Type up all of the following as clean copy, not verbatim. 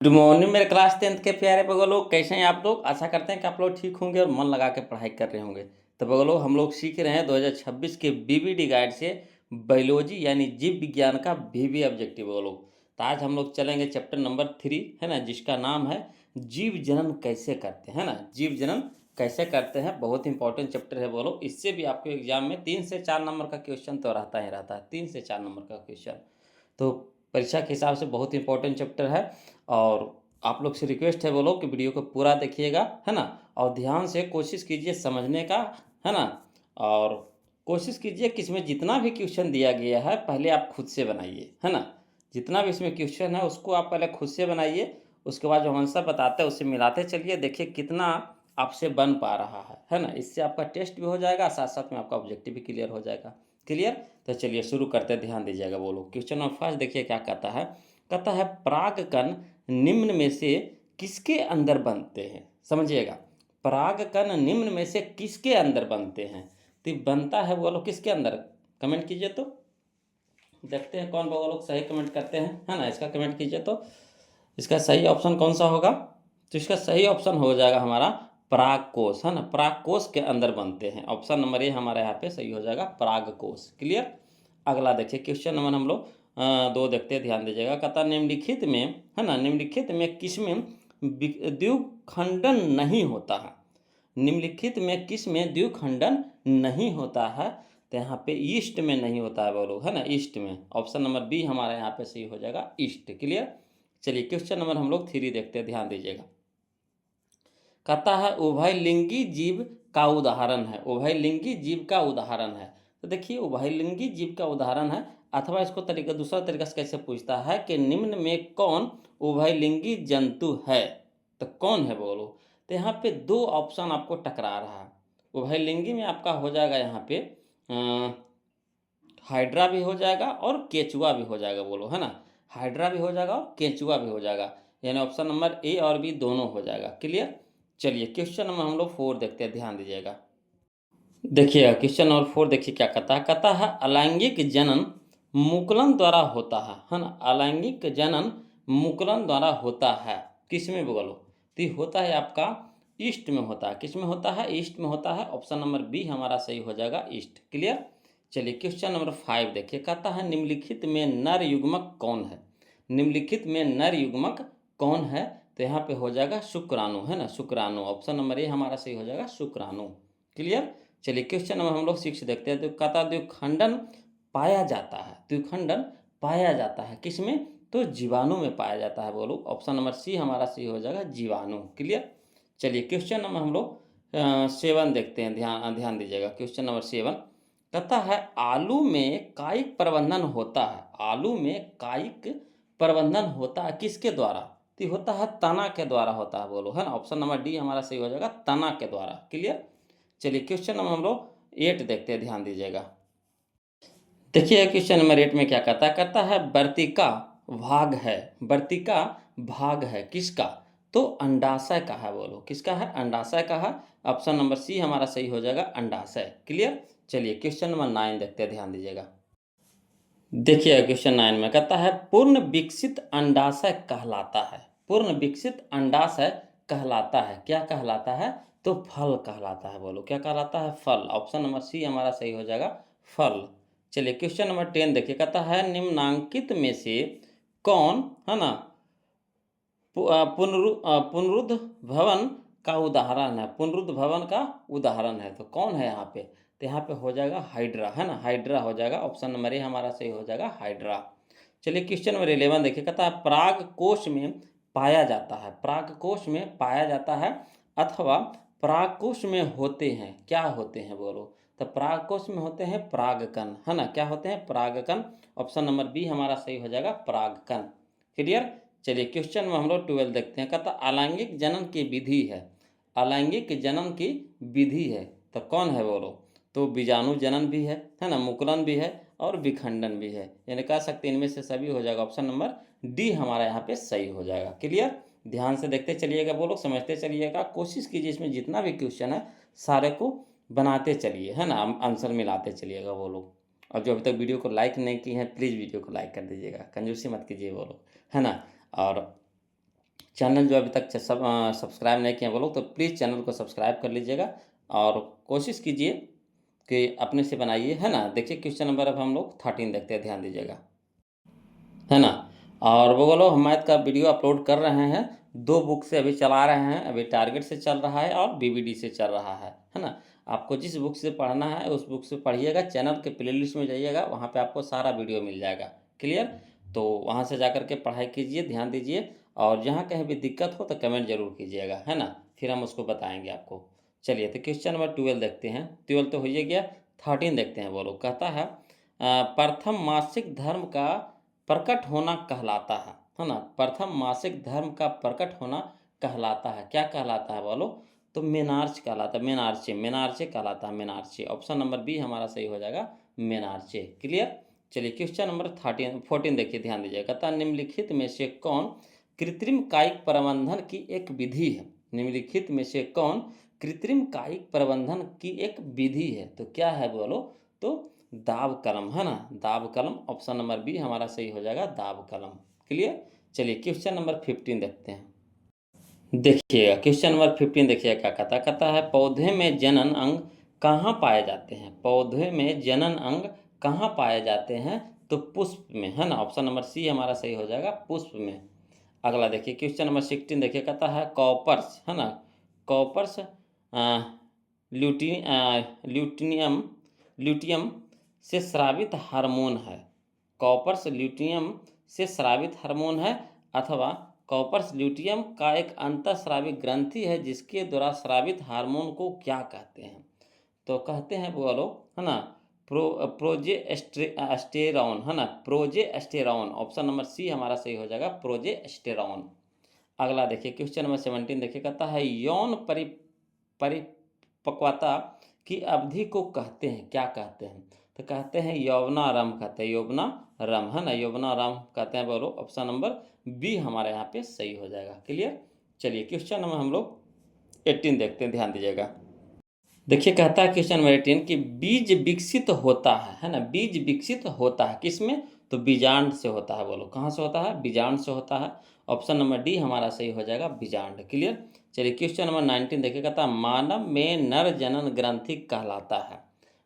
Good morning मेरे class 10th के प्यारे बगल लोग, कैसे हैं आप लोग। आशा करते हैं कि आप लोग ठीक होंगे और मन लगा के पढ़ाई कर रहे होंगे। तो बगल लोग हम लोग सीख रहे हैं 2026 के बीबीडी गाइड से बायोलॉजी यानी जीव विज्ञान का बीबी ऑब्जेक्टिव बगल लोग। तो आज हम लोग चलेंगे चैप्टर नंबर 3 है ना, जिसका नाम है जीव जनन कैसे करते हैं ना। जीव जनन कैसे करते हैं, बहुत इंपॉर्टेंट चैप्टर है बोलो। इससे भी आपको एग्जाम में 3 से 4 नंबर का क्वेश्चन तो रहता ही रहता है, 3 से 4 नंबर का क्वेश्चन। तो परीक्षा के हिसाब से बहुत इंपॉर्टेंट चैप्टर है और आप लोग से रिक्वेस्ट है बोलो कि वीडियो को पूरा देखिएगा है ना, और ध्यान से कोशिश कीजिए समझने का है ना। और कोशिश कीजिए कि इसमें जितना भी क्वेश्चन दिया गया है पहले आप खुद से बनाइए है ना। जितना भी इसमें क्वेश्चन है उसको आप पहले खुद से बनाइए, उसके बाद जो हम आंसर बताते हैं उससे मिलाते चलिए, देखिए कितना आपसे बन पा रहा है ना। इससे आपका टेस्ट भी हो जाएगा, साथ साथ में आपका ऑब्जेक्टिव भी क्लियर हो जाएगा। क्लियर। तो चलिए शुरू करते हैं, ध्यान दीजिएगा। बोलो क्वेश्चन नंबर फर्स्ट, देखिए क्या कहता है। कहता है परागकण निम्न में से किसके अंदर बनते हैं। समझिएगा, परागकण निम्न में से किसके अंदर बनते हैं। तो ये बनता है वो लोग किसके अंदर, कमेंट कीजिए तो देखते हैं कौन वो लोग सही कमेंट करते हैं है ना। इसका कमेंट कीजिए तो इसका सही ऑप्शन कौन सा होगा। तो इसका सही ऑप्शन हो जाएगा हमारा परागकोश है ना। परागकोश के अंदर बनते हैं, ऑप्शन नंबर ए हमारे यहाँ पे सही हो जाएगा, परागकोश। क्लियर। अगला देखिए क्वेश्चन नंबर हम लोग 2 देखते हैं, ध्यान दीजिएगा। कहता निम्नलिखित में है ना, निम्नलिखित में किसमें द्विखंडन नहीं होता है। निम्नलिखित में किस में द्विखंडन नहीं होता है। तो यहाँ पे ईस्ट में नहीं होता है बोलो है ना, ईस्ट में। ऑप्शन नंबर बी हमारे यहाँ पे सही हो जाएगा, ईस्ट। क्लियर। चलिए क्वेश्चन नंबर हम लोग 3 देखते हैं, ध्यान दीजिएगा। कहता है उभयलिंगी जीव का उदाहरण है, उभयलिंगी जीव का उदाहरण है। तो देखिए उभयलिंगी जीव का उदाहरण है, अथवा इसको तरीका दूसरा तरीका से कैसे पूछता है कि निम्न में कौन उभयलिंगी जंतु है। तो कौन है बोलो। तो यहाँ पे 2 ऑप्शन आपको टकरा रहा है। उभयलिंगी में आपका हो जाएगा यहाँ पे हाइड्रा भी हो जाएगा और केचुआ भी हो जाएगा बोलो है ना। हाइड्रा भी हो जाएगा और केचुआ भी हो जाएगा, यानी ऑप्शन नंबर ए और बी दोनों हो जाएगा। क्लियर। चलिए क्वेश्चन नंबर हम लोग 4 देखते हैं, ध्यान दीजिएगा। देखिएगा क्वेश्चन नंबर 4, देखिए क्या कहता है। कहता है अलैंगिक जनन मुकुलन द्वारा होता है ना। अलैंगिक जनन मुकुलन द्वारा होता है, किस में बोलो। तो ये होता है आपका ईस्ट में होता है। किस में होता है, ईस्ट में होता है। ऑप्शन नंबर बी हमारा सही हो जाएगा, ईस्ट। क्लियर। चलिए क्वेश्चन नंबर 5 देखिए। कहता है निम्नलिखित में नर युग्मक कौन है। निम्नलिखित में नर युग्मक कौन है। तो यहाँ पे हो जाएगा शुक्राणु है ना, शुक्राणु। ऑप्शन नंबर ए हमारा सही हो जाएगा, शुक्राणु। क्लियर। चलिए क्वेश्चन नंबर हम लोग 6 देखते हैं। तो कहता द्विखंडन पाया जाता है, द्विखंडन पाया जाता है किस में, तो जीवाणु में पाया जाता है बोलो। ऑप्शन नंबर सी हमारा सही हो जाएगा, जीवाणु। क्लियर। चलिए क्वेश्चन नंबर हम लोग 7 देखते हैं, ध्यान ध्यान दीजिएगा। क्वेश्चन नंबर 7 कहता है आलू में कायिक प्रबंधन होता है। आलू में कायिक प्रबंधन होता है किसके द्वारा। तो होता है तना के द्वारा होता है बोलो है ना। ऑप्शन नंबर डी हमारा सही हो जाएगा, तना के द्वारा। क्लियर। चलिए क्वेश्चन नंबर हम लोग 8 देखते हैं, ध्यान दीजिएगा। देखिए क्वेश्चन नंबर 8 में क्या कहता है। कहता है वर्तिका भाग है, वर्तिका भाग है किसका, तो अंडाशय का है बोलो। किसका है, अंडाशय का है। ऑप्शन नंबर सी हमारा सही हो जाएगा, अंडाशय। क्लियर। चलिए क्वेश्चन नंबर 9 देखते हैं, ध्यान दीजिएगा। देखिए क्वेश्चन 9 में कहता है पूर्ण विकसित अंडाशय कहलाता है। पूर्ण विकसित अंडाशय कहलाता है, क्या कहलाता है, तो फल कहलाता है बोलो। क्या कहलाता है, फल। ऑप्शन नंबर सी हमारा सही हो जाएगा, फल। चलिए क्वेश्चन नंबर 10 देखिए। कहता है निम्नांकित में से कौन है ना पुनरुद्ध भवन का उदाहरण है। पुनरुद्ध भवन का उदाहरण है, तो कौन है यहाँ पे। तो यहाँ पे हो जाएगा हाइड्रा है ना, हाइड्रा हो जाएगा। ऑप्शन नंबर ए हमारा सही हो जाएगा, हाइड्रा। चलिए क्वेश्चन नंबर 11 देखिए। कहता है पराग कोश में पाया जाता है, पराग कोश में पाया जाता है अथवा पराग कोश में होते हैं, क्या होते हैं बोलो। तो पराग कोश में होते हैं परागकण है ना, क्या होते हैं, परागकण। ऑप्शन नंबर बी हमारा सही हो जाएगा, परागकण। क्लियर। चलिए क्वेश्चन में हम लोग 12 देखते हैं। कहता अलैंगिक जनन की विधि है, अलैंगिक जनन की विधि है, तो कौन है बोलो। तो बीजाणु जनन भी है ना, मुकुलन भी है और विखंडन भी है, यानी कह सकते हैं इनमें से सभी हो जाएगा। ऑप्शन नंबर डी हमारा यहाँ पे सही हो जाएगा। क्लियर। ध्यान से देखते चलिएगा बोलो, समझते चलिएगा, कोशिश कीजिए इसमें जितना भी क्वेश्चन है सारे को बनाते चलिए है ना, आंसर मिलाते चलिएगा बोलो। और जो अभी तक वीडियो को लाइक नहीं की है प्लीज़ वीडियो को लाइक कर दीजिएगा, कंजूसी मत कीजिए बोलो है ना। और चैनल जो अभी तक सब्सक्राइब नहीं किए हैं वो लोग, तो प्लीज़ चैनल को सब्सक्राइब कर लीजिएगा और कोशिश कीजिए कि अपने से बनाइए, है ना। देखिए क्वेश्चन नंबर अब हम लोग 13 देखते हैं, ध्यान दीजिएगा, है ना। और वो बोलो हम मैथ का वीडियो अपलोड कर रहे हैं, 2 बुक से अभी चला रहे हैं, अभी टारगेट से चल रहा है और बीबीडी से चल रहा है ना। आपको जिस बुक से पढ़ना है उस बुक से पढ़िएगा, चैनल के प्लेलिस्ट में जाइएगा, वहाँ पे आपको सारा वीडियो मिल जाएगा, क्लियर। तो वहाँ से जा कर के पढ़ाई कीजिए, ध्यान दीजिए, और जहाँ कहीं भी दिक्कत हो तो कमेंट जरूर कीजिएगा, है ना, फिर हम उसको बताएंगे आपको। चलिए तो क्वेश्चन नंबर 12 देखते हैं, 12 तो हो ही गया, 13 देखते हैं। बोलो, कहता है प्रथम मासिक धर्म का प्रकट होना कहलाता है ना। प्रथम मासिक धर्म का प्रकट होना कहलाता है, क्या कहलाता है बोलो, तो मेनार्च कहलाता है, मेनार्चे, मेनार्चे कहलाता है, मेनार्चे। ऑप्शन नंबर बी हमारा सही हो जाएगा, मेनार्चे, क्लियर। चलिए क्वेश्चन नंबर 14 देखिए, ध्यान दीजिए, कहता है निम्नलिखित में से कौन कृत्रिम कायिक प्रबंधन की एक विधि है। निम्नलिखित में से कौन कृत्रिम कायिक प्रबंधन की एक विधि है, तो क्या है बोलो, तो दाब कलम, है ना, दाब कलम। ऑप्शन नंबर बी हमारा सही हो जाएगा, दाब कलम, क्लियर। चलिए क्वेश्चन नंबर 15 देखते हैं। देखिएगा क्वेश्चन नंबर 15 देखिएगा क्या कहता है पौधे में जनन अंग कहाँ पाए जाते हैं। पौधे में जनन अंग कहाँ पाए जाते हैं, तो पुष्प में, है ना। ऑप्शन नंबर सी हमारा सही हो जाएगा, पुष्प में। अगला देखिए क्वेश्चन नंबर 16 देखिए, कहता है कॉपर्स, है ना, कॉपर्स ल्यूटिनियम ल्यूटियम से स्रावित हार्मोन है। कॉपर्स ल्यूटियम से स्रावित हार्मोन है, अथवा कॉपर्स ल्यूटियम का एक अंतःस्रावी ग्रंथि है जिसके द्वारा स्रावित हार्मोन को क्या कहते हैं, तो कहते हैं बोलो, है ना, प्रोजेस्टेरॉन, है ना, प्रोजेस्टेरॉन। ऑप्शन नंबर सी हमारा सही हो जाएगा, प्रोजेस्टेरॉन। अगला देखिए क्वेश्चन नंबर 17 देखिए, कहता है यौन परिपक्वता की अवधि को कहते हैं, क्या कहते हैं, तो कहते हैं यौवनारंभ, कहते हैं यौवनारंभ, है ना, यौवनारंभ कहते हैं। बोलो ऑप्शन नंबर बी हमारे यहाँ पे सही हो जाएगा, क्लियर। चलिए क्वेश्चन नंबर हम लोग 18 देखते हैं, ध्यान दीजिएगा। देखिए कहता है क्वेश्चन नंबर 18 कि बीज विकसित होता है ना, बीज विकसित होता है किसमें, तो बीजांड से होता है। बोलो कहाँ से होता है, बीजांड से होता है। ऑप्शन नंबर डी हमारा सही हो जाएगा, बीजांड, क्लियर। चलिए क्वेश्चन नंबर 19 देखिए, कहता है मानव में नर जनन ग्रंथि कहलाता है।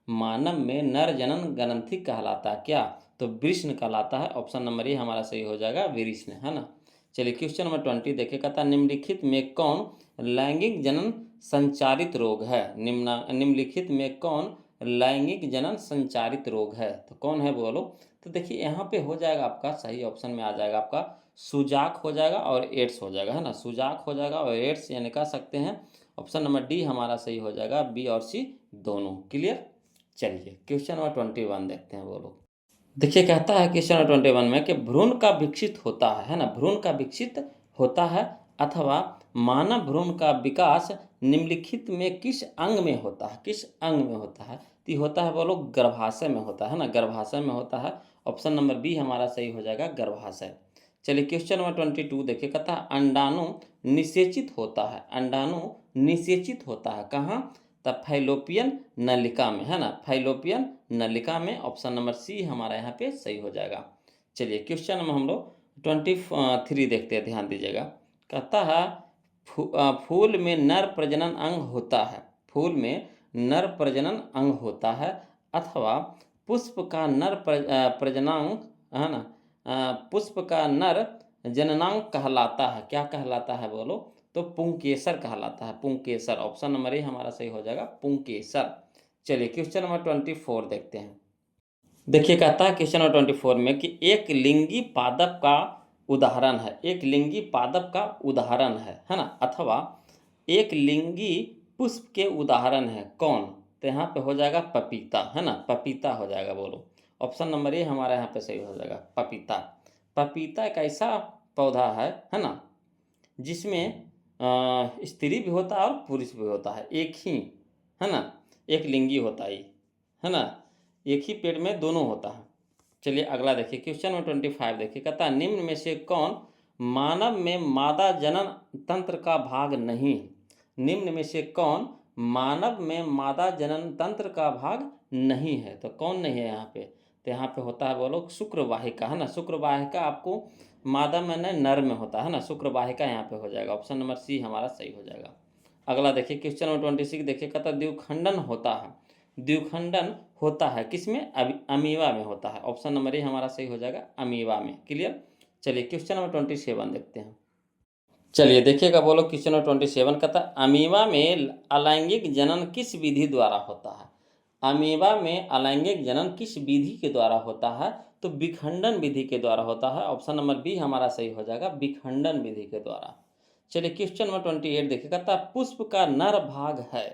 मानव में नर जनन ग्रंथि कहलाता है क्या, तो वृष्ण कहलाता है। ऑप्शन नंबर ए हमारा सही हो जाएगा, वृष्ण, है ना। चलिए क्वेश्चन नंबर 20 देखिए, कहता है निम्नलिखित में कौन लैंगिक जनन संचारित रोग है। निम्नलिखित में कौन लैंगिक जनन संचारित रोग है, तो कौन है बोलो, तो देखिए यहाँ पे हो जाएगा आपका सही ऑप्शन में आ जाएगा आपका सुजाक हो जाएगा और एड्स हो जाएगा, है ना, सुजाक हो जाएगा और एड्स यानी कह सकते हैं। ऑप्शन नंबर डी हमारा सही हो जाएगा, बी और सी दोनों, क्लियर। चलिए क्वेश्चन नंबर 21 देखते हैं। बोलो देखिए कहता है क्वेश्चन नंबर 21 में कि भ्रूण का विकसित होता है ना, भ्रूण का विकसित होता है, अथवा मानव भ्रूण का विकास निम्नलिखित में किस अंग में होता है, किस अंग में होता है, तो ये होता है बोलो गर्भाशय में होता है ना, गर्भाशय में होता है। ऑप्शन नंबर बी हमारा सही हो जाएगा, गर्भाशय। चलिए क्वेश्चन नंबर 22 देखिए, कहता है अंडाणु निषेचित होता है। अंडाणु निषेचित होता है कहाँ, तब फैलोपियन नलिका में, है ना, फैलोपियन नलिका में। ऑप्शन नंबर सी हमारा यहाँ पे सही हो जाएगा। चलिए क्वेश्चन नंबर हम लोग 23 देखते हैं, ध्यान दीजिएगा। कहता है फूल में नर प्रजनन अंग होता है। फूल में नर प्रजनन अंग होता है, अथवा पुष्प का नर प्रजनांग, है ना, पुष्प का नर जननांग कहलाता है, क्या कहलाता है बोलो, तो पुंकेसर कहलाता है, पुंकेसर। ऑप्शन नंबर ए हमारा सही हो जाएगा, पुंकेसर। चलिए क्वेश्चन नंबर 24 देखते हैं। देखिए कहता है क्वेश्चन नंबर 24 में कि एक लिंगी पादप का उदाहरण है, एक लिंगी पादप का उदाहरण है ना, अथवा एक लिंगी पुष्प के उदाहरण है कौन, तो यहाँ पे हो जाएगा पपीता, है ना, पपीता हो जाएगा। बोलो ऑप्शन नंबर ए हमारा यहाँ पे सही हो जाएगा, पपीता। पपीता एक ऐसा पौधा है ना, जिसमें स्त्री भी होता है और पुरुष भी होता है, एक ही, है ना, एक लिंगी होता है ना, एक ही पेड़ में दोनों होता है। चलिए अगला देखिए क्वेश्चन नंबर 25 देखिए, कहता है निम्न में से कौन मानव में मादा जनन तंत्र का भाग नहीं है। निम्न में से कौन मानव में मादा जनन तंत्र का भाग नहीं है, तो कौन नहीं है यहाँ पे, तो यहाँ पे होता है बोलो शुक्रवाहिका, है ना, शुक्रवाहिका आपको मादा मैंने नर में होता है ना, शुक्र वाहिका यहाँ पे हो जाएगा। ऑप्शन नंबर सी हमारा सही हो जाएगा। अगला देखिए क्वेश्चन नंबर 26 देखिए, कहता द्विखंडन होता है। द्विखंडन होता है किसमें? अमीबा में होता है। ऑप्शन नंबर ए हमारा सही हो जाएगा, अमीबा में। क्लियर। चलिए क्वेश्चन नंबर 27 देखते हैं। चलिए देखिएगा, बोलो क्वेश्चन नंबर 27 कहता अमीबा में अलैंगिक जनन किस विधि द्वारा होता है? अमीबा में अलैंगिक जनन किस विधि के द्वारा होता है? तो विखंडन विधि के द्वारा होता है। ऑप्शन नंबर बी हमारा सही हो जाएगा, विखंडन विधि के द्वारा। चलिए क्वेश्चन नंबर 28 देखिए, कहता पुष्प का नर भाग है।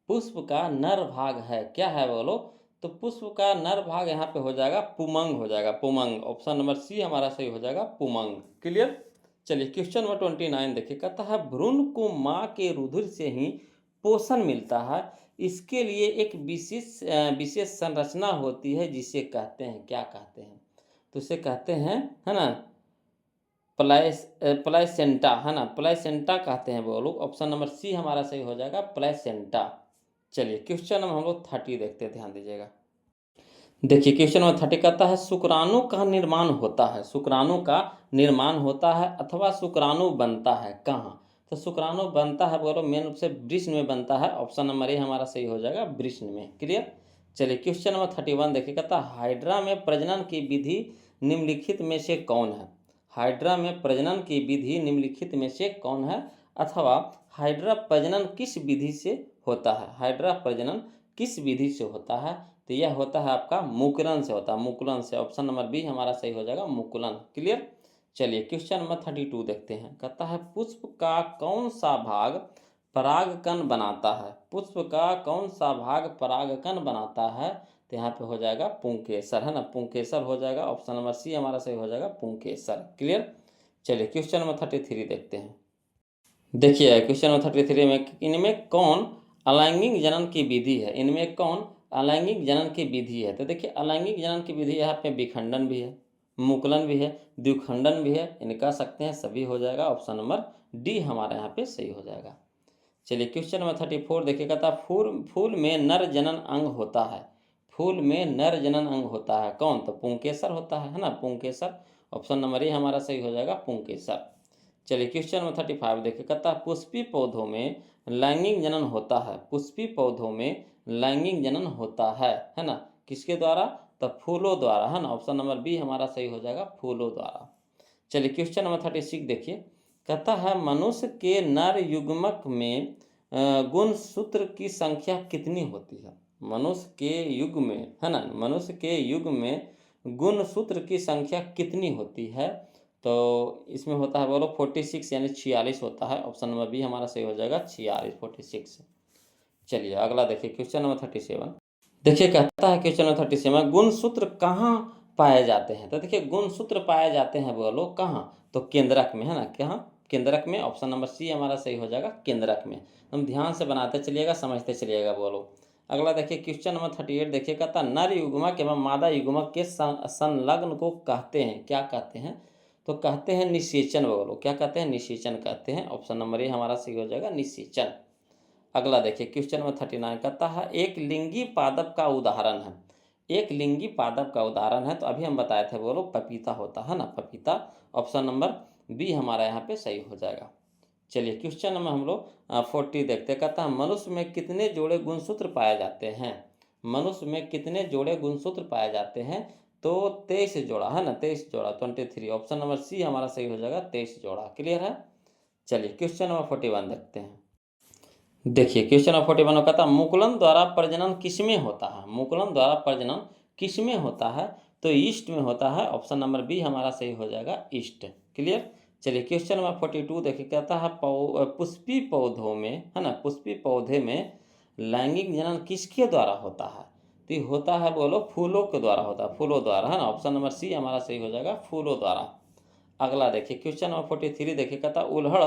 पुष्प का नर भाग है, क्या है बोलो? तो पुष्प का नर भाग यहाँ पे हो जाएगा पुमंग हो जाएगा, पुमंग। ऑप्शन नंबर सी हमारा सही हो जाएगा, पुमंग। क्लियर। चलिए क्वेश्चन नंबर 29 देखिए, कहता है भ्रूण को माँ के रुधिर से ही पोषण मिलता है। इसके लिए एक विशेष संरचना होती है जिसे कहते हैं, क्या कहते हैं? तो इसे कहते हैं, है ना, प्लासेंटा, है ना, प्लासेंटा कहते हैं वो लोग। ऑप्शन नंबर सी हमारा सही हो जाएगा, प्लासेंटा। चलिए क्वेश्चन नंबर हम लोग 30 देखते हैं, ध्यान दीजिएगा। देखिए क्वेश्चन नंबर 30 कहता है शुक्राणु का निर्माण होता है। शुक्राणु का निर्माण होता है अथवा शुक्राणु बनता है कहाँ? तो शुक्राणु बनता है बोलो मेन रूप से वृषण में बनता है। ऑप्शन नंबर ए हमारा सही हो जाएगा, वृषण में। क्लियर। चलिए क्वेश्चन नंबर 31 देखिए, कहता है हाइड्रा में प्रजनन की विधि निम्नलिखित में से कौन है? हाइड्रा में प्रजनन की विधि निम्नलिखित में से कौन है? अथवा हाइड्रा प्रजनन किस विधि से होता है? हाइड्रा प्रजनन किस विधि से होता है? तो यह होता है आपका मुकुलन से होता है, मुकुलन से। ऑप्शन नंबर बी हमारा सही हो जाएगा, मुकुलन। क्लियर। चलिए क्वेश्चन नंबर 32 देखते हैं, कहता है पुष्प का कौन सा भाग परागकण बनाता है? पुष्प का कौन सा भाग परागकण बनाता है? तो यहाँ पे हो जाएगा पुंकेसर, है ना, पुंकेसर हो जाएगा। ऑप्शन नंबर सी हमारा सही हो जाएगा, पुंकेसर। क्लियर। चलिए क्वेश्चन नंबर 33 देखते हैं। देखिए क्वेश्चन नंबर 33 में इनमें कौन अलैंगिक जनन की विधि है? इनमें कौन अलैंगिक जनन की विधि है? तो देखिए अलैंगिक जनन की विधि यहाँ पे विखंडन भी है, मुकुलन भी है, द्विखंडन भी है। इनका सकते हैं सभी हो जाएगा। ऑप्शन नंबर डी हमारा यहाँ पे सही हो जाएगा। चलिए क्वेश्चन नंबर 34 देखिएगा, था फूल में नर जनन अंग होता है। फूल में नर जनन अंग होता है कौन? तो पुंकेसर होता है ना, पुंकेसर। ऑप्शन नंबर ए हमारा सही हो जाएगा, पुंकेसर। चलिए क्वेश्चन नंबर 35 देखिए, कहता है पुष्पी पौधों में लैंगिक जनन होता है। पुष्पी पौधों में लैंगिक जनन होता है ना, किसके द्वारा? तो फूलों द्वारा, है ना। ऑप्शन नंबर बी हमारा सही हो जाएगा, फूलों द्वारा। चलिए क्वेश्चन नंबर 36 देखिए, कहता है मनुष्य के नर युग्मक में गुणसूत्र की संख्या कितनी होती है? मनुष्य के युग में, है ना, मनुष्य के युग में गुणसूत्र की संख्या कितनी होती है? तो इसमें होता है बोलो 46 यानी 46 होता है। ऑप्शन नंबर बी हमारा सही हो जाएगा, 46। चलिए अगला देखिए क्वेश्चन नंबर 37 देखिए, कहता है क्वेश्चन नंबर 37 गुणसूत्र कहाँ पाए जाते हैं? तो देखिए गुणसूत्र पाए जाते हैं बोलो कहाँ? तो केंद्रक में, है ना, कहाँ? केंद्रक में। ऑप्शन नंबर सी हमारा सही हो जाएगा, केंद्रक में। हम ध्यान से बनाते चलिएगा, समझते चलिएगा बोलो। अगला देखिए क्वेश्चन नंबर 38 देखिए, कहता नर युग्मक एवं मादा युग्मक के संलग्न को कहते हैं, क्या कहते हैं? तो कहते हैं निषेचन बोलो। क्या कहते हैं? निषेचन कहते हैं। ऑप्शन नंबर ए हमारा सही हो जाएगा, निषेचन। अगला देखिए क्वेश्चन नंबर 39 कहता है एक लिंगी पादप का उदाहरण है। एक लिंगी पादप का उदाहरण है, तो अभी हम बताए थे बोलो पपीता होता है ना, पपीता। ऑप्शन नंबर बी हमारा यहाँ पे सही हो जाएगा। चलिए क्वेश्चन नंबर हम लोग 40 देखते हैं, कहता है मनुष्य में कितने जोड़े गुणसूत्र पाए जाते हैं? मनुष्य में कितने जोड़े गुणसूत्र पाए जाते हैं? तो 23 जोड़ा, है ना, 23 जोड़ा, 23। ऑप्शन नंबर सी हमारा सही हो जाएगा, 23 जोड़ा। क्लियर है। चलिए क्वेश्चन नंबर 41 देखते हैं। देखिए क्वेश्चन नंबर 41 कहता है मुकुलन द्वारा प्रजनन किसमें होता है? मुकुलन द्वारा प्रजनन किसमें होता है? तो ईस्ट में होता है। ऑप्शन नंबर बी हमारा सही हो जाएगा, ईस्ट। क्लियर। चलिए क्वेश्चन नंबर 42 देखिए, कहता है पुष्पी पौधों में, है ना, पुष्पी पौधे में लैंगिक जनन किसके द्वारा होता है? तो ये होता है बोलो फूलों के द्वारा होता है, फूलों द्वारा, है ना। ऑप्शन नंबर सी हमारा सही हो जाएगा, फूलों द्वारा। अगला देखिए क्वेश्चन नंबर 43 देखिए, कहता है उल्हड़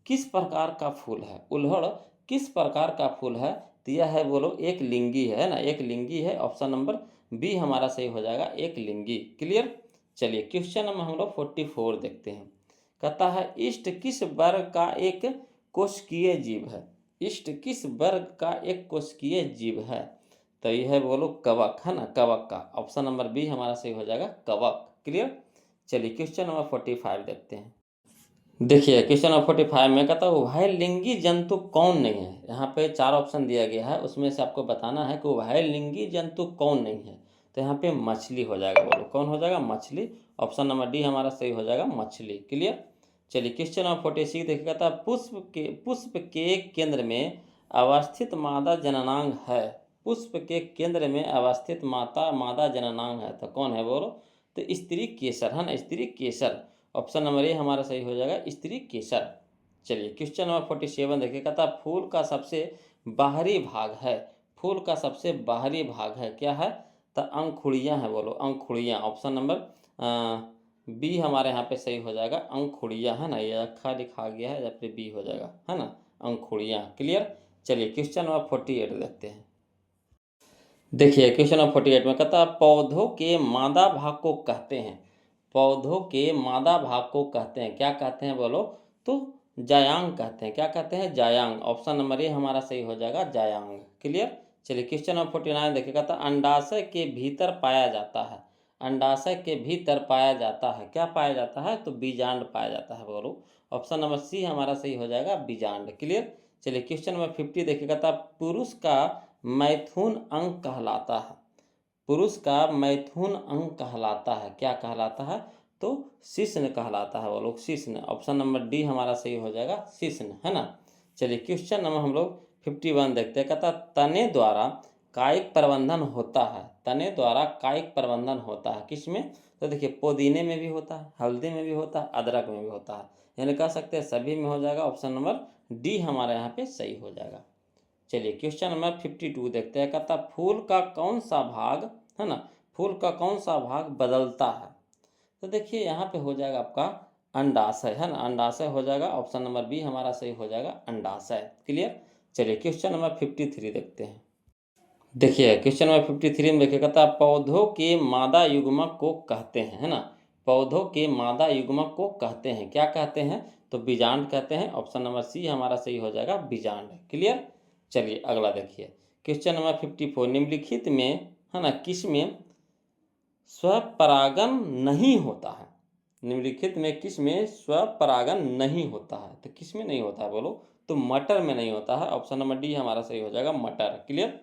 किस प्रकार का फूल है? उल्हड़ किस प्रकार का फूल है? तो यह है बोलो एक लिंगी है ना, एक लिंगी है। ऑप्शन नंबर बी हमारा सही हो जाएगा, एक लिंगी। क्लियर। चलिए क्वेश्चन नंबर हम लोग 44 देखते हैं, कहता है इष्ट किस वर्ग का एक कोशिकीय जीव है? इष्ट किस वर्ग का एक कोशिकीय जीव है? तो यह है बोलो कवक, है ना, कवक का। ऑप्शन नंबर बी हमारा सही हो जाएगा, कवक। क्लियर। चलिए क्वेश्चन नंबर 45 देखते हैं। देखिए क्वेश्चन नंबर 45 में कहता है उभयलिंगी जंतु कौन नहीं है। यहाँ पे 4 ऑप्शन दिया गया है, उसमें से आपको बताना है कि उभयलिंगी जंतु कौन नहीं है। तो यहाँ पे मछली हो जाएगा, बोलो कौन हो जाएगा, मछली। ऑप्शन नंबर डी हमारा सही हो जाएगा, मछली। क्लियर। चलिए क्वेश्चन नंबर 46 देखिए, कहता है पुष्प के केंद्र में अवस्थित मादा जननांग है। पुष्प के केंद्र में अवस्थित मादा जननांग है, तो कौन है बोलो। तो स्त्री केसर है ना, स्त्री केसर। ऑप्शन नंबर ए हमारा सही हो जाएगा, स्त्री केसर। चलिए क्वेश्चन नंबर 47 देखिए, कहता फूल का सबसे बाहरी भाग है। फूल का सबसे बाहरी भाग है, क्या है, तो अंकुड़ियाँ है, बोलो अंकुड़ियाँ। ऑप्शन नंबर बी हमारे यहाँ पे सही हो जाएगा, अंकुड़ियाँ है ना, ये अखा लिखा गया है या फिर बी हो जाएगा, है ना, अंकुड़ियाँ। क्लियर। चलिए क्वेश्चन नंबर 48 देखते हैं। देखिए क्वेश्चन नंबर 48 में कहता है पौधों के मादा भाग को कहते हैं। पौधों के मादा भाग को कहते हैं, क्या कहते हैं बोलो, तो जायांग कहते हैं। क्या कहते हैं, जायांग। ऑप्शन नंबर ए हमारा सही हो जाएगा, जायांग। क्लियर। चलिए क्वेश्चन नंबर 49 देखिए, कहता है अंडाशय के भीतर पाया जाता है। अंडाशय के भीतर पाया जाता है, क्या पाया जाता है, तो बीजांड पाया जाता है, बोलो। ऑप्शन नंबर सी हमारा सही हो जाएगा, बीजांड। क्लियर। चलिए क्वेश्चन नंबर 50 देखिए, कहता पुरुष का मैथुन अंग कहलाता है। पुरुष का मैथुन अंग कहलाता है, क्या कहलाता है, तो शिश्न कहलाता है, वो लोग शिश्न। ऑप्शन नंबर डी हमारा सही हो जाएगा, शिश्न, है ना। चलिए क्वेश्चन नंबर हम लोग 51 देखते हैं। कहता तने द्वारा कायिक प्रबंधन होता है। तने द्वारा कायिक प्रबंधन होता है किसमें, तो देखिए पुदीने में भी होता है, हल्दी में भी होता है, अदरक में भी होता है, यानी कह सकते हैं सभी में हो जाएगा। ऑप्शन नंबर डी हमारे यहाँ पे सही हो जाएगा। चलिए क्वेश्चन नंबर 52 देखते हैं। कहता फूल का कौन सा भाग, है ना, फूल का कौन सा भाग बदलता है। तो देखिए यहाँ पे हो जाएगा आपका अंडाशय, है ना, अंडाशय हो जाएगा। ऑप्शन नंबर बी हमारा सही हो जाएगा, अंडाशय। क्लियर। चलिए क्वेश्चन नंबर 53 देखते हैं। देखिए क्वेश्चन नंबर 53 में देखिए, कहता पौधों के मादा युग्मक को कहते हैं, है ना, पौधों के मादा युग्मक को कहते हैं, क्या कहते हैं, तो बीजांड कहते हैं। ऑप्शन नंबर सी हमारा सही हो जाएगा, बीजांड। क्लियर। चलिए अगला देखिए क्वेश्चन नंबर 54, निम्नलिखित में, है ना, किस में स्वपरागन नहीं होता है। निम्नलिखित में किस में स्वपरागन नहीं होता है, तो किस में नहीं होता है बोलो, तो मटर में नहीं होता है। ऑप्शन नंबर डी हमारा सही हो जाएगा, मटर। क्लियर।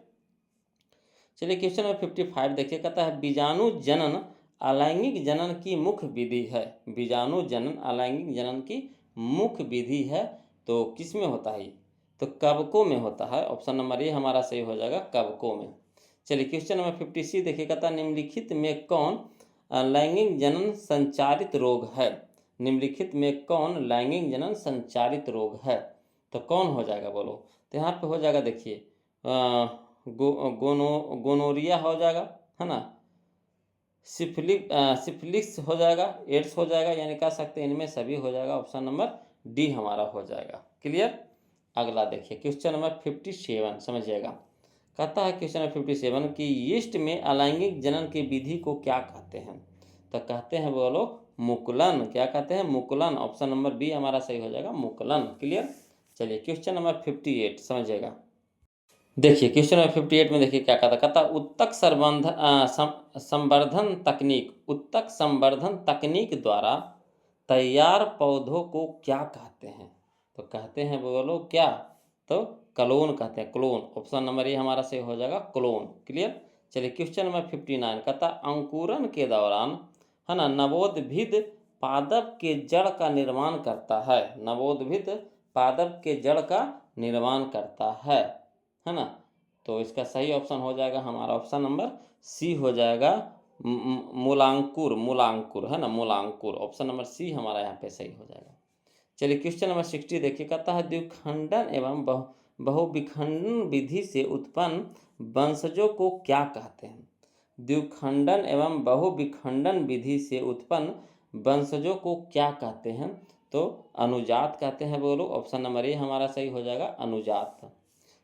चलिए क्वेश्चन नंबर 55 देखिए, कहता है बीजाणु जनन अलैंगिक जनन की मुख्य विधि है। बीजाणु जनन अलैंगिक जनन की मुख्य विधि है, तो किस में होता है, तो कवकों में होता है। ऑप्शन नंबर ए हमारा सही हो जाएगा, कवकों में। चलिए क्वेश्चन नंबर 56 देखिए, कहता है निम्नलिखित में कौन लैंगिक जनन संचारित रोग है। निम्नलिखित में कौन लैंगिक जनन संचारित रोग है, तो कौन हो जाएगा बोलो। तो यहाँ पे हो जाएगा, देखिए गोनोरिया हो जाएगा, है ना, सिफिलिक्स हो जाएगा, एड्स हो जाएगा, यानी कह सकते हैं इनमें सभी हो जाएगा। ऑप्शन नंबर डी हमारा हो जाएगा। क्लियर। अगला देखिए क्वेश्चन नंबर 57 समझिएगा। कहता है क्वेश्चन नंबर 57 कि यीस्ट में अलैंगिक जनन की विधि को क्या कहते हैं, तो कहते हैं बोलो मुकुलन। क्या कहते हैं, मुकुलन। ऑप्शन नंबर बी हमारा सही हो जाएगा, मुकुलन। क्लियर। चलिए क्वेश्चन नंबर 58 समझिएगा। देखिए क्वेश्चन नंबर 58 में देखिए क्या कहता उत्तक संवर्धन तकनीक, उत्तक संवर्धन तकनीक द्वारा तैयार पौधों को क्या कहते हैं, तो कहते हैं बोलो क्या, तो क्लोन कहते हैं, क्लोन। ऑप्शन नंबर ए हमारा सही हो जाएगा, क्लोन। क्लियर। चलिए क्वेश्चन नंबर 59 कहता अंकुरन के दौरान, है ना, नवोद्भिद पादप के जड़ का निर्माण करता है। नवोद्भिद पादप के जड़ का निर्माण करता है ना, तो इसका सही ऑप्शन हो जाएगा हमारा ऑप्शन नंबर सी हो जाएगा, मूलांकुर, मूलांकुर, है ना, मूलांकुर। ऑप्शन नंबर सी हमारा यहाँ पे सही हो जाएगा। चलिए क्वेश्चन नंबर 60 देखिए, कहता है द्विखंडन एवं बहुविखंडन विधि से उत्पन्न वंशजों को क्या कहते हैं। द्विखंडन एवं बहुविखंडन विधि से उत्पन्न वंशजों को क्या कहते हैं, तो अनुजात कहते हैं, बोलो। ऑप्शन नंबर ए हमारा सही हो जाएगा, अनुजात।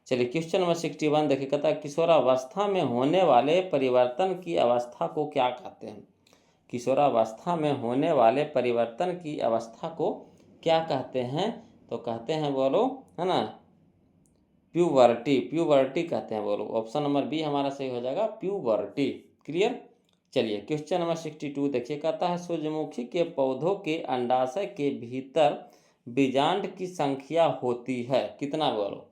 चलिए क्वेश्चन नंबर 61 देखिए, कहता है किशोरावस्था में होने वाले परिवर्तन की अवस्था को क्या कहते हैं। किशोरावस्था में होने वाले परिवर्तन की अवस्था को क्या कहते हैं, तो कहते हैं बोलो, है ना, प्यूबर्टी, प्यूबर्टी कहते हैं, बोलो। ऑप्शन नंबर बी हमारा सही हो जाएगा, प्यूबर्टी। क्लियर। चलिए क्वेश्चन नंबर 62 देखिए, कहता है सूरजमुखी के पौधों के अंडाशय के भीतर बीजांड की संख्या होती है कितना, बोलो।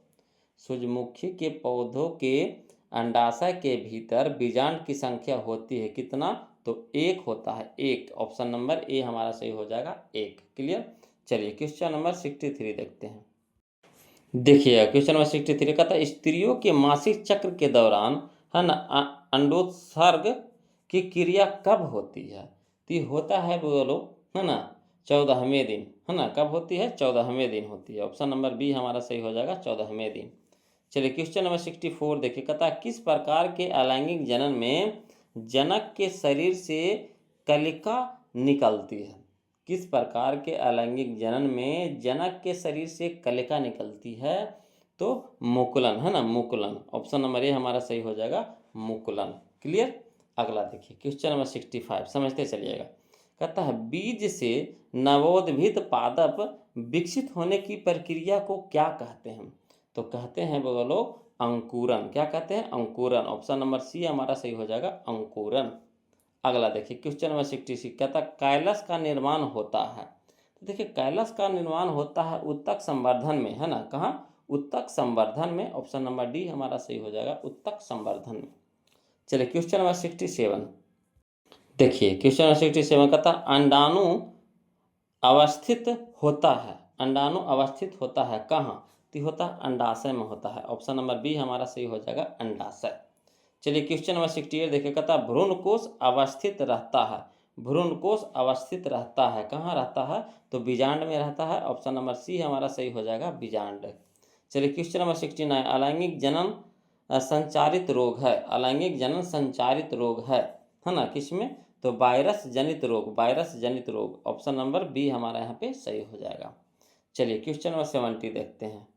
सूरजमुखी के पौधों के अंडाशय के भीतर बीजांड की संख्या होती है कितना, तो एक होता है, एक। ऑप्शन नंबर ए हमारा सही हो जाएगा, एक। क्लियर। चलिए क्वेश्चन नंबर 63 देखते हैं। देखिए क्वेश्चन नंबर 63 कहता है स्त्रियों के मासिक चक्र के दौरान, है ना, अंडोत्सर्ग की क्रिया कब होती है, तो ये होता है बोलो, है ना, 14वें दिन, है ना। कब होती है, 14वें दिन होती है। ऑप्शन नंबर बी हमारा सही हो जाएगा, 14वें दिन। चलिए क्वेश्चन नंबर 64 देखिए, कहता है किस प्रकार के अलैंगिक जनन में जनक के शरीर से कलिका निकलती है। किस प्रकार के अलैंगिक जनन में जनक के शरीर से कलिका निकलती है, तो मुकुलन, है ना, मुकुलन। ऑप्शन नंबर ए हमारा सही हो जाएगा, मुकुलन। क्लियर। अगला देखिए क्वेश्चन नंबर 65, समझते चलिएगा। कहता है बीज से नवोद्भिद पादप विकसित होने की प्रक्रिया को क्या कहते हैं, तो कहते हैं बोलो अंकुरन। क्या कहते हैं, अंकुरन। ऑप्शन नंबर सी हमारा सही हो जाएगा, अंकुरन। अगला देखिए क्वेश्चन नंबर 66, कहता कैलस का निर्माण होता है, तो देखिए कैलस का निर्माण होता है उत्तक संवर्धन में, है ना। कहाँ, उत्तक संवर्धन में। ऑप्शन नंबर डी हमारा सही हो जाएगा, उत्तक संवर्धन में। चलिए क्वेश्चन नंबर 67 देखिए, क्वेश्चन नंबर 67 कहता अंडाणु अवस्थित होता है, अंडाणु अवस्थित होता है कहाँ, तो होता है अंडाशय में होता है। ऑप्शन नंबर बी हमारा सही हो जाएगा, अंडाशय। चलिए क्वेश्चन नंबर 68 देखिए, कहता भ्रूण कोष अवस्थित रहता है, भ्रूण कोष अवस्थित रहता है कहाँ रहता है, तो बीजांड में रहता है। ऑप्शन नंबर सी हमारा सही हो जाएगा, बीजांड। चलिए क्वेश्चन नंबर 69, अलैंगिक जनन संचारित रोग है, अलैंगिक जनन संचारित रोग है ना, किसमें, तो वायरस जनित रोग, वायरस जनित रोग। ऑप्शन नंबर बी हमारा यहाँ पे सही हो जाएगा। चलिए क्वेश्चन नंबर 70 देखते हैं।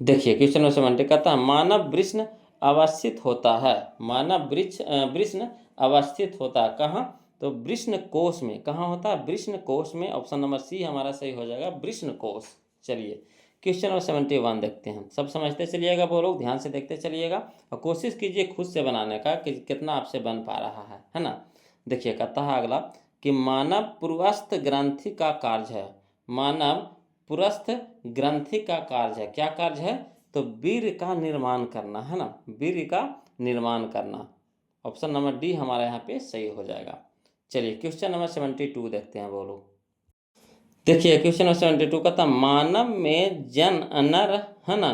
देखिए क्वेश्चन नंबर 70 कहता है मानव वृषण अवस्थित होता है, मानव वृषण अवस्थित होता है कहाँ, तो वृषण कोष में। कहाँ होता है, वृषण कोष में। ऑप्शन नंबर सी हमारा सही हो जाएगा, वृषण कोष। चलिए क्वेश्चन नंबर 71 देखते हैं। सब समझते चलिएगा, वो लोग ध्यान से देखते चलिएगा और कोशिश कीजिए खुद से बनाने का कि कितना आपसे बन पा रहा है ना। देखिए कहता है अगला कि मानव पुरस्थ ग्रंथि का कार्य है, मानव पुरस्थ ग्रंथि का कार्य है, क्या कार्य है, तो वीर्य का निर्माण करना, है ना, वीर्य का निर्माण करना। ऑप्शन नंबर डी हमारा यहाँ पे सही हो जाएगा। चलिए क्वेश्चन नंबर 72 देखते हैं, बोलो। देखिए क्वेश्चन नंबर 72 कहता मानव में जन नर, है ना,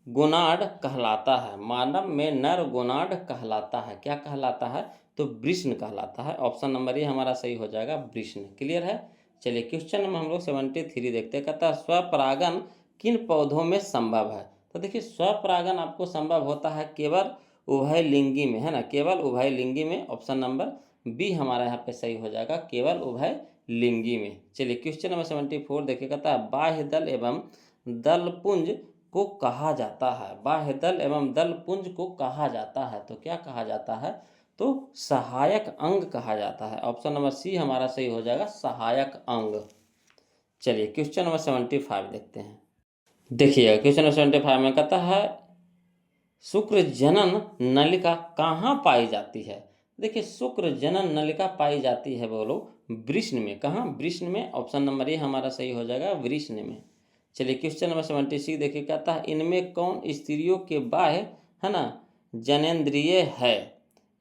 गोनाड कहलाता है, मानव में नर गोनाड कहलाता है, क्या कहलाता है, तो वृषण कहलाता है। ऑप्शन नंबर ए हमारा सही हो जाएगा, वृषण। क्लियर है। चलिए क्वेश्चन नंबर हम लोग 73 देखते हैं, कहता है स्वपरागन किन पौधों में संभव है, तो देखिए स्वपरागन आपको संभव होता है केवल उभयलिंगी में, है ना, केवल उभयलिंगी में। ऑप्शन नंबर बी हमारा यहाँ पे सही हो जाएगा, केवल उभयलिंगी में। चलिए क्वेश्चन नंबर 74 देखिए, कहता है बाह्य दल एवं दलपुंज को कहा जाता है, बाह्य दल एवं दलपुंज को कहा जाता है, तो क्या कहा जाता है, तो सहायक अंग कहा जाता है। ऑप्शन नंबर सी हमारा सही हो जाएगा, सहायक अंग। चलिए क्वेश्चन नंबर 75 देखते हैं। देखिए क्वेश्चन नंबर 75 में कहता है शुक्र जनन नलिका कहाँ पाई जाती है, देखिए शुक्र जनन नलिका पाई जाती है, बोलो वृषण में। कहाँ, वृषण में। ऑप्शन नंबर ए हमारा सही हो जाएगा, वृषण में। चलिए क्वेश्चन नंबर 76 देखिए, कहता है इनमें कौन स्त्रियों के बाह्य, है ना, जनेंद्रिय है,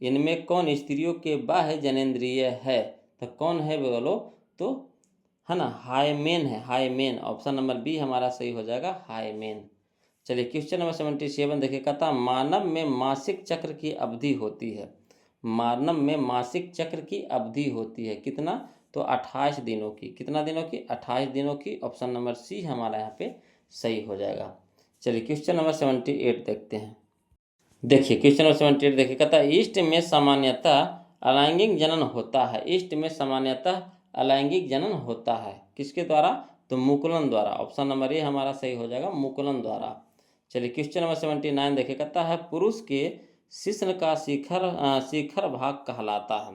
इनमें कौन स्त्रियों के बाह्य जनेंद्रिय है, तो कौन है बोलो, तो है ना, हाइमेन है, हाइमेन। ऑप्शन नंबर बी हमारा सही हो जाएगा, हाइमेन। चलिए क्वेश्चन नंबर 77 देखिए, कहता मानव में मासिक चक्र की अवधि होती है, मानव में मासिक चक्र की अवधि होती है कितना, तो 28 दिनों की। कितना दिनों की, 28 दिनों की। ऑप्शन नंबर सी हमारा यहाँ पे सही हो जाएगा। चलिए क्वेश्चन नंबर 78 देखते हैं। देखिए क्वेश्चन नंबर 78 देखिए, कहता है ईस्ट में सामान्यतः अलैंगिक जनन होता है, ईस्ट में सामान्यतः अलैंगिक जनन होता है किसके द्वारा, तो मुकुलन द्वारा। ऑप्शन नंबर ए हमारा सही हो जाएगा, मुकुलन द्वारा। चलिए क्वेश्चन नंबर 79 देखिए, कहता है पुरुष के शिश्न का शिखर भाग कहलाता है,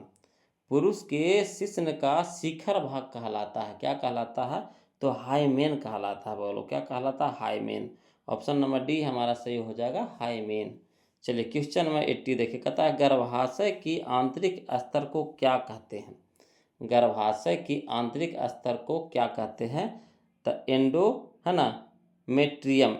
पुरुष के शिश्न का शिखर भाग कहलाता है, क्या कहलाता है, तो हाइमेन कहलाता है, बोलो क्या कहलाता है, हाइमेन। ऑप्शन नंबर डी हमारा सही हो जाएगा, हाइमेन। चलिए क्वेश्चन नंबर 80 देखिए, कहता है गर्भाशय की आंतरिक स्तर को क्या कहते हैं। गर्भाशय की आंतरिक स्तर को क्या कहते हैं? तो एंडो, है ना, मेट्रियम,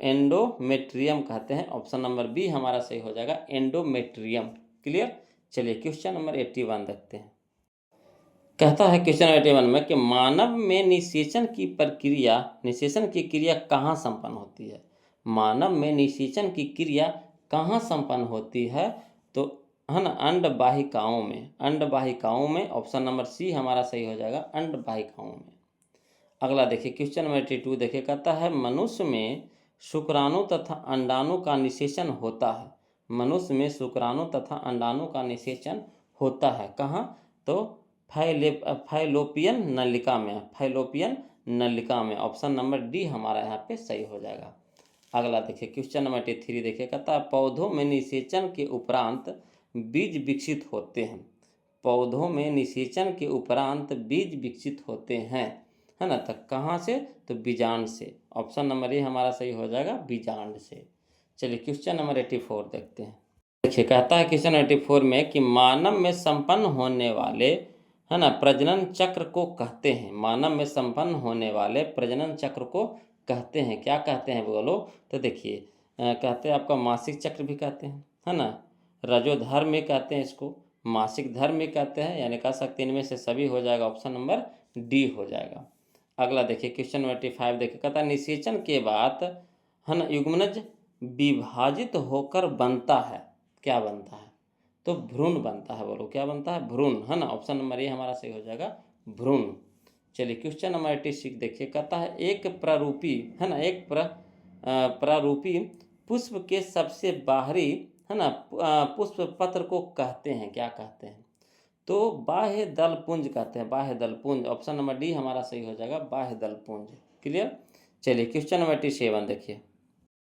एंडोमेट्रियम कहते हैं। ऑप्शन नंबर बी हमारा सही हो जाएगा, एंडोमेट्रियम। क्लियर। चलिए क्वेश्चन नंबर 81 देखते हैं। कहता है क्वेश्चन 81 में कि मानव में निषेचन की क्रिया कहाँ संपन्न होती है। मानव में निषेचन की क्रिया कहाँ संपन्न होती है? तो है ना, अंडवाहिकाओं में। ऑप्शन नंबर सी हमारा सही हो जाएगा, अंडवाहिकाओं में। अगला देखिए क्वेश्चन नंबर 82 देखिए, कहता है मनुष्य में शुक्राणु तथा अंडाणु का निषेचन होता है। मनुष्य में शुक्राणु तथा अंडाणु का निषेचन होता है कहाँ? तो फैलोपियन नलिका में। ऑप्शन नंबर डी हमारा यहाँ पे सही हो जाएगा। अगला देखिए क्वेश्चन नंबर 83 देखिए, कहता है पौधों में निषेचन के उपरांत बीज विकसित होते हैं। पौधों में निषेचन के उपरांत बीज विकसित होते हैं, है ना, तो कहाँ से? तो बीजांड से। ऑप्शन नंबर ए हमारा सही हो जाएगा, बीजांड से। चलिए क्वेश्चन नंबर 84 देखते हैं। देखिए कहता है क्वेश्चन 84 में कि मानव में संपन्न होने वाले, है ना, प्रजनन चक्र को कहते हैं। मानव में संपन्न होने वाले प्रजनन चक्र को कहते हैं, क्या कहते हैं बोलो? तो देखिए कहते हैं आपका मासिक चक्र भी कहते हैं, है ना, रजोधर्म में कहते हैं, इसको मासिक धर्म में कहते हैं, यानी कह सकते हैं इनमें से सभी हो जाएगा। ऑप्शन नंबर डी हो जाएगा। अगला देखिए क्वेश्चन 85 देखिए, कहता है निषेचन के बाद, है ना, युग्मनज विभाजित होकर बनता है, क्या बनता है? तो भ्रूण बनता है। बोलो क्या बनता है? भ्रूण, है ना। ऑप्शन नंबर ए हमारा सही हो जाएगा, भ्रूण। चलिए क्वेश्चन नंबर 86 देखिए, कहता है एक प्रारूपी, है ना, प्रारूपी पुष्प के सबसे बाहरी, है ना, पुष्प पत्र को कहते हैं, क्या कहते हैं? तो बाह्य दल पुंज कहते हैं, बाह्य दल पुंज। ऑप्शन नंबर डी हमारा सही हो जाएगा, बाह्य दल पुंज। क्लियर। चलिए क्वेश्चन नंबर 87 देखिए,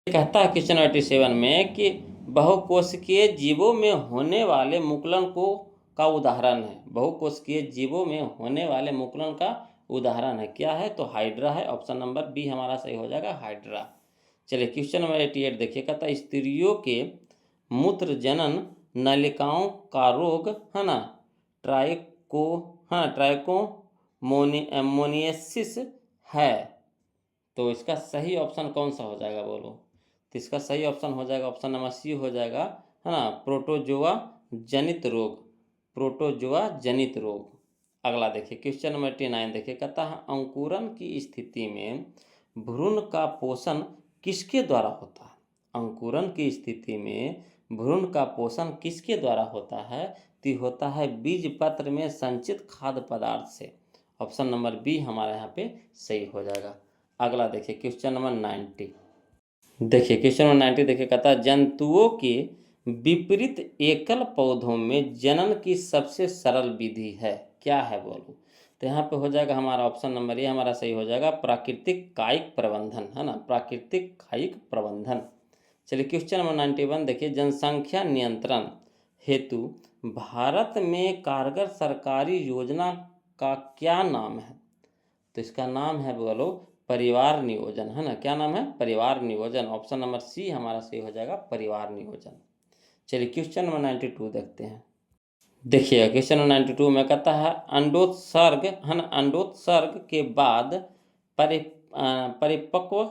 कहता है क्वेश्चन 87 में कि बहुकोशिकीय जीवों में होने वाले मुकुलन का उदाहरण है। बहुकोशिकीय जीवों में होने वाले मुकुलन का उदाहरण है, क्या है? तो हाइड्रा है। ऑप्शन नंबर बी हमारा सही हो जाएगा, हाइड्रा। चलिए क्वेश्चन नंबर 88 देखिए, कहता है स्त्रियों के मूत्र जनन नलिकाओं का रोग, है ना, ट्राइकोमोनियसिस है। तो इसका सही ऑप्शन कौन सा हो जाएगा बोलो? तो इसका सही ऑप्शन हो जाएगा, ऑप्शन नंबर सी हो जाएगा, है ना, प्रोटोजोआ जनित रोग। अगला देखिए क्वेश्चन नंबर 89 देखिए, कहता है अंकुरन की स्थिति में भ्रूण का पोषण किसके द्वारा होता है? अंकुरन की स्थिति में भ्रूण का पोषण किसके द्वारा होता है? तो होता है बीज पत्र में संचित खाद्य पदार्थ से। ऑप्शन नंबर बी हमारा यहाँ पे सही हो जाएगा। अगला देखिए क्वेश्चन नंबर 90 देखिए, क्वेश्चन नंबर 90 देखिए, कहता है जंतुओं के विपरीत एकल पौधों में जनन की सबसे सरल विधि है, क्या है बोलो? तो यहाँ पे हो जाएगा हमारा ऑप्शन नंबर ए हमारा सही हो जाएगा, प्राकृतिक कायिक प्रबंधन, है ना, प्राकृतिक कायिक प्रबंधन। चलिए क्वेश्चन नंबर 91 देखिए, जनसंख्या नियंत्रण हेतु भारत में कारगर सरकारी योजना का क्या नाम है? तो इसका नाम है बोलो परिवार नियोजन, है ना। क्या नाम है? परिवार नियोजन। ऑप्शन नंबर सी हमारा सही हो जाएगा, परिवार नियोजन। चलिए क्वेश्चन नंबर 92 देखते हैं। देखिए क्वेश्चन नंबर 92 में कहता है अंडोत्सर्ग, है ना, अंडोत्सर्ग के बाद परिपक्व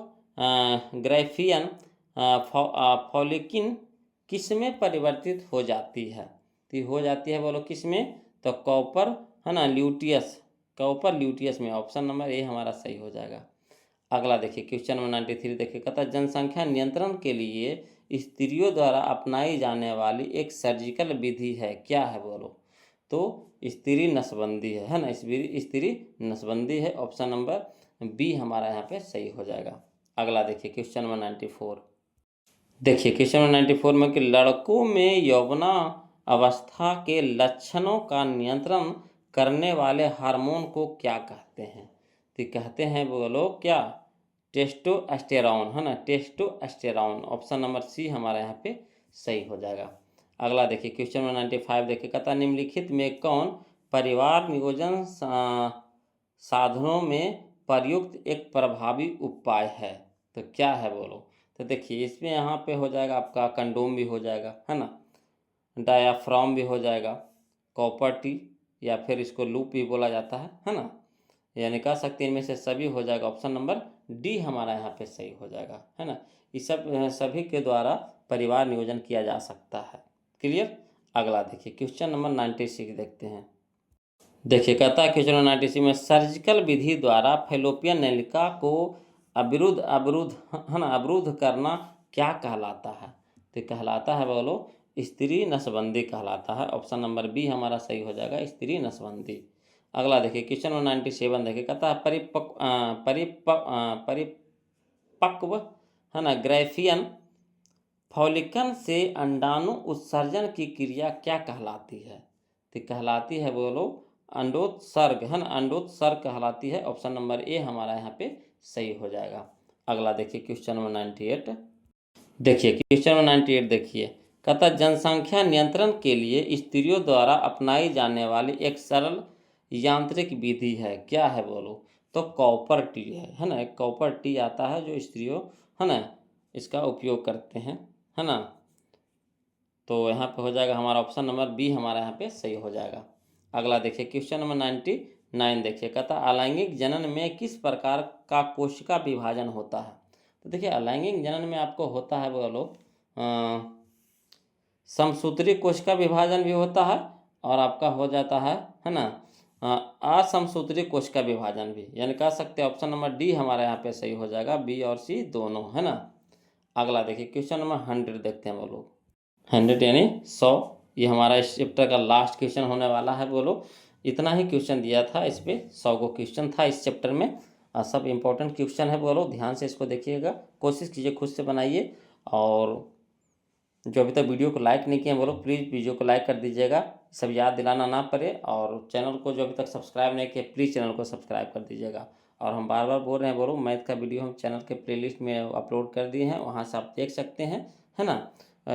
ग्राफियन फॉलिकिन किसमें परिवर्तित हो जाती है? तो हो जाती है बोलो किसमें? तो कॉपर, है ना, ल्यूटियस में। ऑप्शन नंबर ए हमारा सही हो जाएगा। अगला देखिए क्वेश्चन नंबर 93 देखिए, कहता है जनसंख्या नियंत्रण के लिए स्त्रियों द्वारा अपनाई जाने वाली एक सर्जिकल विधि है, क्या है बोलो? तो स्त्री नसबंदी है ना, स्त्री नसबंदी है। ऑप्शन नंबर बी हमारा यहाँ पे सही हो जाएगा। अगला देखिए क्वेश्चन नंबर 94 देखिए, क्वेश्चन नंबर 94 में कि लड़कों में यौवना अवस्था के लक्षणों का नियंत्रण करने वाले हार्मोन को क्या कहते हैं? तो कहते हैं बोलो क्या? टेस्टोस्टेरोन, है ना, टेस्टोस्टेरोन। ऑप्शन नंबर सी हमारा यहाँ पे सही हो जाएगा। अगला देखिए क्वेश्चन नंबर 95 देखिए, कहता निम्नलिखित में कौन परिवार नियोजन साधनों में प्रयुक्त एक प्रभावी उपाय है? तो क्या है बोलो? तो देखिए इसमें यहाँ पे हो जाएगा आपका कंडोम भी हो जाएगा, है ना, डायाफ्राम भी हो जाएगा, कॉपर टी या फिर इसको लूप भी बोला जाता है ना, यानी कह सकते हैं इनमें से सभी हो जाएगा। ऑप्शन नंबर डी हमारा यहाँ पे सही हो जाएगा, है ना। इस सब सभी के द्वारा परिवार नियोजन किया जा सकता है। क्लियर। अगला देखिए क्वेश्चन नंबर 96 देखते हैं। देखिए कहता है क्वेश्चन नंबर 96 में सर्जिकल विधि द्वारा फैलोपियन नलिका को अवरुद्ध करना क्या कहलाता है? तो कहलाता है बोलो स्त्री नसबंदी कहलाता है। ऑप्शन नंबर बी हमारा सही हो जाएगा, स्त्री नसबंदी। अगला देखिए क्वेश्चन नंबर 97 देखिए कहता है परिपक्व है ना ग्रैफियन फॉलिकन से अंडाणु उत्सर्जन की क्रिया क्या कहलाती है? तो कहलाती है बोलो अंडोत्सर्ग, है ना, अंडोत्सर्ग कहलाती है। ऑप्शन नंबर ए हमारा यहाँ पे सही हो जाएगा। अगला देखिए क्वेश्चन नंबर 98 देखिए क्वेश्चन नंबर 98 देखिए कहता जनसंख्या नियंत्रण के लिए स्त्रियों द्वारा अपनाई जाने वाली एक सरल यांत्रिक विधि है, क्या है बोलो? तो कॉपर टी है ना, एक कॉपर टी आता है जो स्त्रियों है ना इसका उपयोग करते हैं, है ना। तो यहाँ पे हो जाएगा हमारा ऑप्शन नंबर बी हमारा यहाँ पे सही हो जाएगा। अगला देखिए क्वेश्चन नंबर 99 देखिए कहता अलैंगिक जनन में किस प्रकार का कोशिका विभाजन होता है? तो देखिए अलैंगिक जनन में आपको होता है बोलो समसूत्री कोशिका विभाजन भी होता है और आपका हो जाता है ना असमसूत्री कोशिका विभाजन भी, यानी कह सकते हैं ऑप्शन नंबर डी हमारे यहाँ पे सही हो जाएगा, बी और सी दोनों, है ना। अगला देखिए क्वेश्चन नंबर 100 देखते हैं बोलो 100 यानी 100। ये हमारा इस चैप्टर का लास्ट क्वेश्चन होने वाला है बोलो। इतना ही क्वेश्चन दिया था, इस पर 100 को क्वेश्चन था इस चैप्टर में। सब इंपॉर्टेंट क्वेश्चन है बोलो, ध्यान से इसको देखिएगा, कोशिश कीजिए खुद से बनाइए। और जो अभी तक वीडियो को लाइक नहीं किए बोलो प्लीज़ वीडियो को लाइक कर दीजिएगा, सब याद दिलाना ना पड़े। और चैनल को जो अभी तक सब्सक्राइब नहीं किए प्लीज़ चैनल को सब्सक्राइब कर दीजिएगा। और हम बार बार बोल रहे हैं बोलो मैथ का वीडियो हम चैनल के प्लेलिस्ट में अपलोड कर दिए हैं, वहाँ से आप देख सकते हैं, है ना।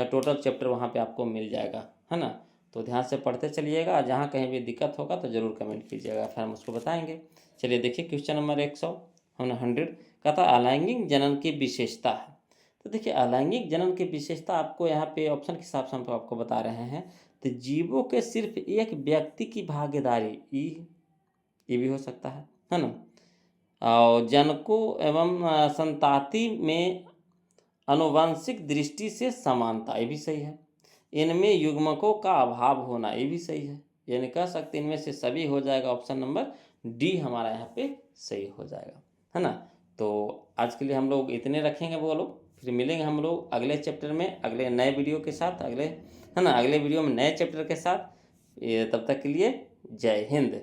टोटल चैप्टर वहाँ पे आपको मिल जाएगा, है ना। तो ध्यान से पढ़ते चलिएगा, जहाँ कहीं भी दिक्कत होगा तो ज़रूर कमेंट कीजिएगा, फिर हम उसको बताएंगे। चलिए देखिए क्वेश्चन नंबर 100 हमने 100 कहता अलैंगिक जनन की विशेषता है। तो देखिए अलैंगिक जनन की विशेषता आपको यहाँ पे ऑप्शन के हिसाब से हम तो आपको बता रहे हैं। तो जीवों के सिर्फ एक व्यक्ति की भागीदारी ये भी हो सकता है ना। और जनकों एवं संताति में आनुवंशिक दृष्टि से समानता, ये भी सही है। इनमें युग्मकों का अभाव होना, ये भी सही है, यानी कह सकते इनमें से सभी हो जाएगा। ऑप्शन नंबर डी हमारा यहाँ पे सही हो जाएगा, है ना। तो आज के लिए हम लोग इतने रखेंगे बोलो, फिर मिलेंगे हम लोग अगले चैप्टर में अगले नए वीडियो के साथ, अगले वीडियो में नए चैप्टर के साथ। ये तब तक के लिए जय हिंद।